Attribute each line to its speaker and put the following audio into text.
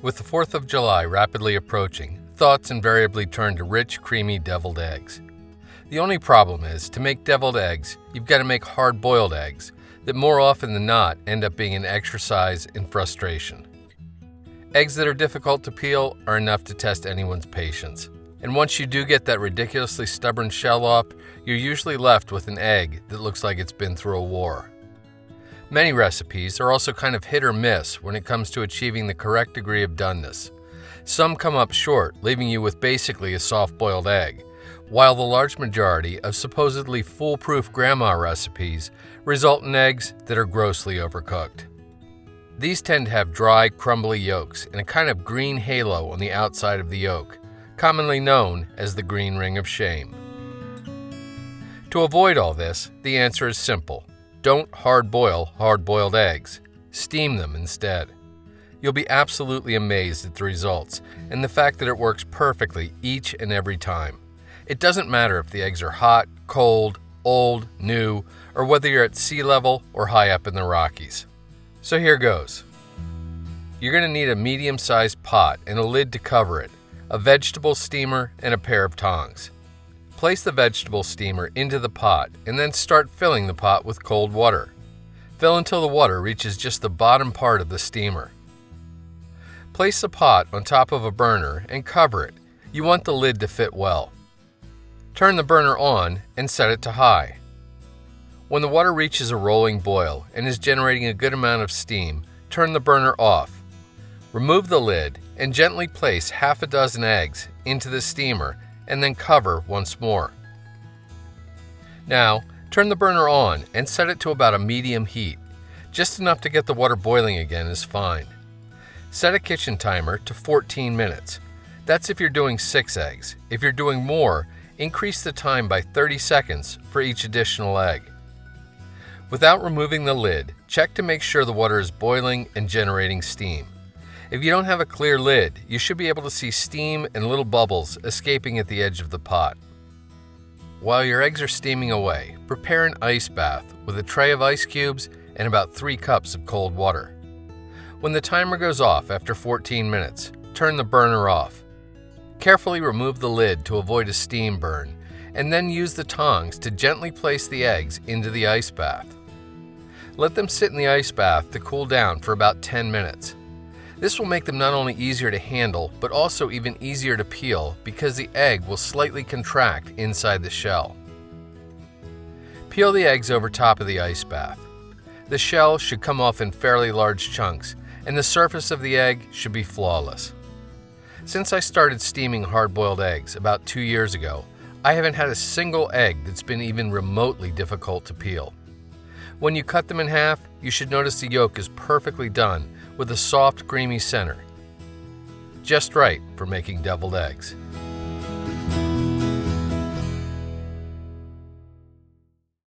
Speaker 1: With the 4th of July rapidly approaching, thoughts invariably turn to rich, creamy deviled eggs. The only problem is, to make deviled eggs, you've got to make hard-boiled eggs that more often than not end up being an exercise in frustration. Eggs that are difficult to peel are enough to test anyone's patience. And once you do get that ridiculously stubborn shell off, you're usually left with an egg that looks like it's been through a war. Many recipes are also kind of hit or miss when it comes to achieving the correct degree of doneness. Some come up short, leaving you with basically a soft-boiled egg, while the large majority of supposedly foolproof grandma recipes result in eggs that are grossly overcooked. These tend to have dry, crumbly yolks and a kind of green halo on the outside of the yolk, commonly known as the green ring of shame. To avoid all this, the answer is simple. Don't hard-boil hard-boiled eggs. Steam them instead. You'll be absolutely amazed at the results and the fact that it works perfectly each and every time. It doesn't matter if the eggs are hot, cold, old, new, or whether you're at sea level or high up in the Rockies. So here goes. You're going to need a medium-sized pot and a lid to cover it, a vegetable steamer, and a pair of tongs. Place the vegetable steamer into the pot and then start filling the pot with cold water. Fill until the water reaches just the bottom part of the steamer. Place the pot on top of a burner and cover it. You want the lid to fit well. Turn the burner on and set it to high. When the water reaches a rolling boil and is generating a good amount of steam, turn the burner off. Remove the lid and gently place half a dozen eggs into the steamer and then cover once more. Now, turn the burner on and set it to about a medium heat. Just enough to get the water boiling again is fine. Set a kitchen timer to 14 minutes. That's if you're doing 6 eggs. If you're doing more, increase the time by 30 seconds for each additional egg. Without removing the lid, check to make sure the water is boiling and generating steam. If you don't have a clear lid, you should be able to see steam and little bubbles escaping at the edge of the pot. While your eggs are steaming away, prepare an ice bath with a tray of ice cubes and about 3 cups of cold water. When the timer goes off after 14 minutes, turn the burner off. Carefully remove the lid to avoid a steam burn, and then use the tongs to gently place the eggs into the ice bath. Let them sit in the ice bath to cool down for about 10 minutes. This will make them not only easier to handle, but also even easier to peel because the egg will slightly contract inside the shell. Peel the eggs over top of the ice bath. The shell should come off in fairly large chunks, and the surface of the egg should be flawless. Since I started steaming hard-boiled eggs about 2 years ago, I haven't had a single egg that's been even remotely difficult to peel. When you cut them in half, you should notice the yolk is perfectly done with a soft, creamy center. Just right for making deviled eggs.